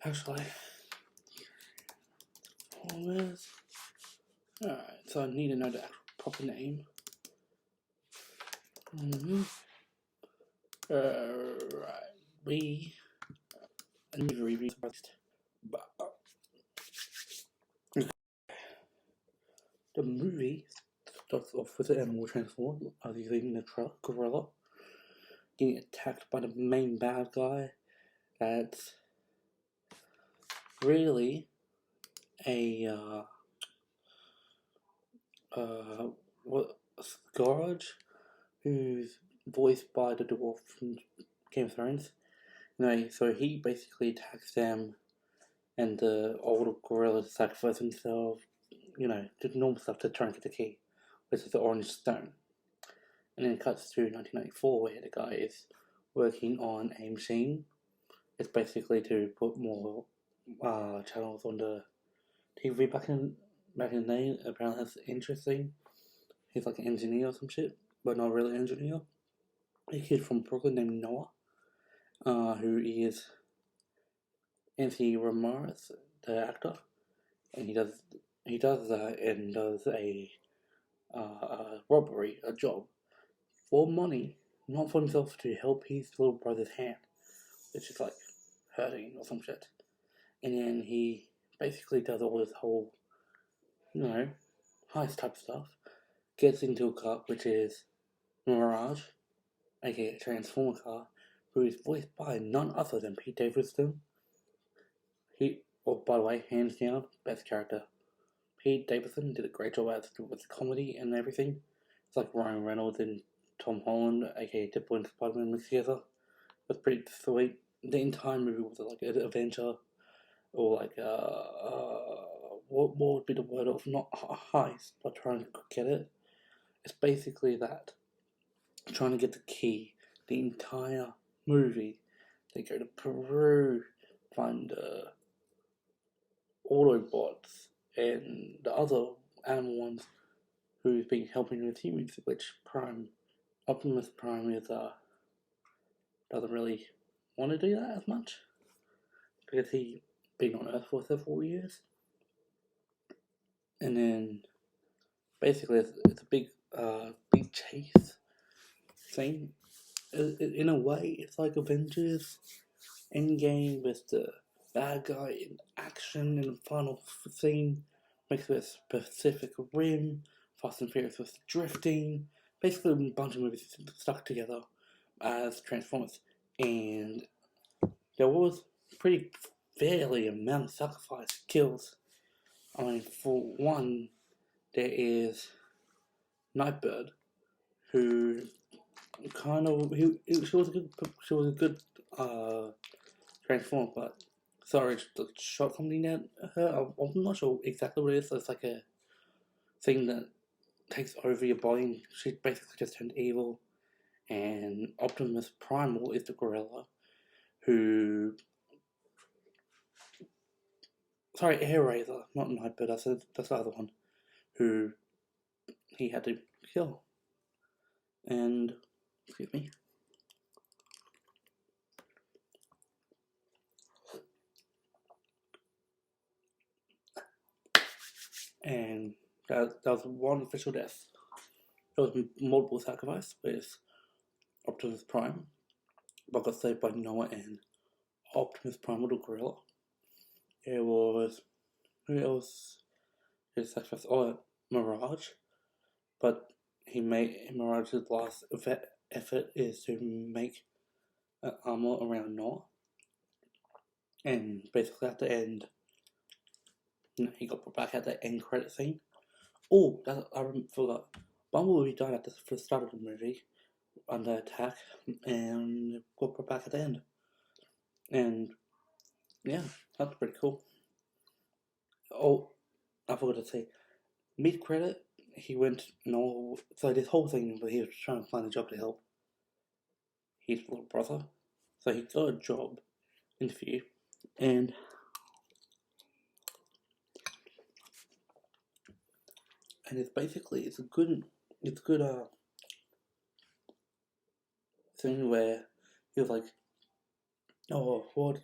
Actually, alright, so I need to know the actual proper name. Right, I need to review the movie starts off with an animal transform, as he's eating a truck gorilla, getting attacked by the main bad guy. That's really a what Scourge, who's voiced by the dwarf from Game of Thrones. Anyway, so he basically attacks them, and the older gorilla sacrifices himself. The normal stuff to try and get the key, which is the orange stone. And then it cuts to 1994, where the guy is working on a machine. It's basically to put more channels on the TV back in the day. Apparently, that's interesting. He's like an engineer or some shit, but not really an engineer. A kid from Brooklyn named Noah, who is Anthony Ramirez, the actor, and he does that and does a robbery, a job for money, not for himself, to help his little brother's hand, which is like hurting or some shit. And then he basically does all this whole, heist type stuff. Gets into a car, which is Mirage, aka Transformer car, who is voiced by none other than Pete Davidson. By the way, hands down, best character. Pete Davidson did a great job with the comedy and everything. It's like Ryan Reynolds and Tom Holland, aka Deadpool and Spider-Man mixed together. It was pretty sweet. The entire movie was like an adventure, or like what would be the word of, not a heist, but trying to get it. It's basically that, trying to get the key. The entire movie, they go to Peru, find Autobots and the other animal ones who's been helping with humans, which Optimus Prime doesn't really want to do that as much, because he's been on Earth for several years. And then basically it's a big chase thing. In a way, it's like Avengers Endgame with the bad guy in action in the final scene, mixed with Pacific Rim, Fast and Furious with drifting, basically a bunch of movies stuck together as Transformers. And there was pretty fairly amount of sacrifice, kills. I mean, for one, there is Nightbird, who she was a good Transformer, but sorry, the shot something at her. I'm not sure exactly what it is. So it's like a thing that takes over your body, and she basically just turned evil. And Optimus Primal is the gorilla who. Sorry, Airazor, not Nightbird, that's the other one. Who he had to kill. And, excuse me. And that was one official death. There was multiple sacrifices with Optimus Prime, but got saved by Noah and Optimus Prime the gorilla. It was who else? His sacrifice? Oh, Mirage. But Mirage's last effort is to make an armor around Noah, and basically at the end, he got brought back at the end credit scene. Oh, I forgot. Bumblebee died at the start of the movie under attack, and got brought back at the end. And yeah, that's pretty cool. Oh, I forgot to say, mid credit, he went so this whole thing where he was trying to find a job to help his little brother. So he got a job interview, and it's a good thing where he was like, oh, what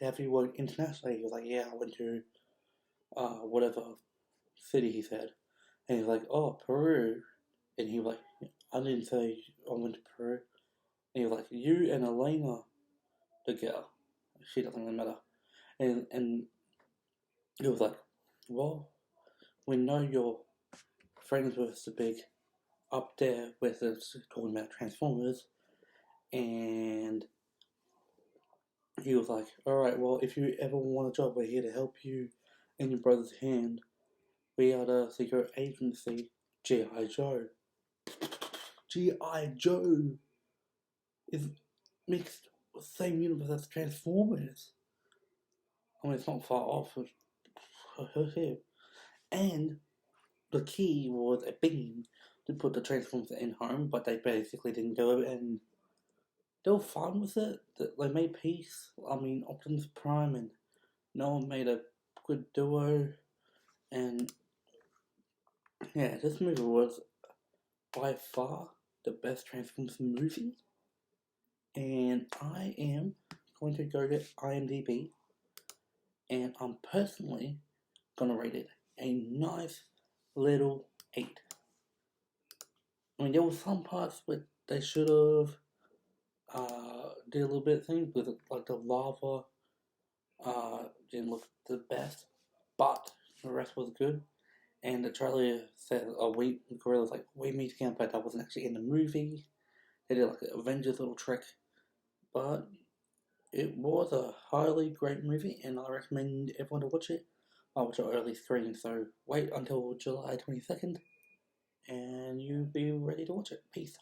have you worked internationally? He was like, yeah, I went to whatever city, he said. And he's like, oh, Peru. And he was like, I didn't say I went to Peru. And he was like, you and Elena, the girl, she doesn't really matter. And he was like, well, we know you're friends with the big up there with us talking about Transformers. And he was like, alright, well, if you ever want a job, we're here to help you in your brother's hand. We are the secret agency, G.I. Joe. G.I. Joe is mixed with the same universe as Transformers. I mean, it's not far off of him. And the key was a beam to put the Transformers in home, but they basically didn't do it, and they were fine with it. They made peace. I mean, Optimus Prime and Nolan made a good duo, and yeah, this movie was by far the best Transformers movie. And I am going to go to IMDb, and I'm personally gonna rate it a nice little 8. I mean, there were some parts where they should have did a little bit of things with it, like the lava didn't look the best, but the rest was good. And the trailer said, Gorilla's like, we meet again, but that wasn't actually in the movie. They did like an Avengers little trick, but it was a highly great movie, and I recommend everyone to watch it. I watch it early screen, so wait until July 22nd, and you'll be ready to watch it. Peace.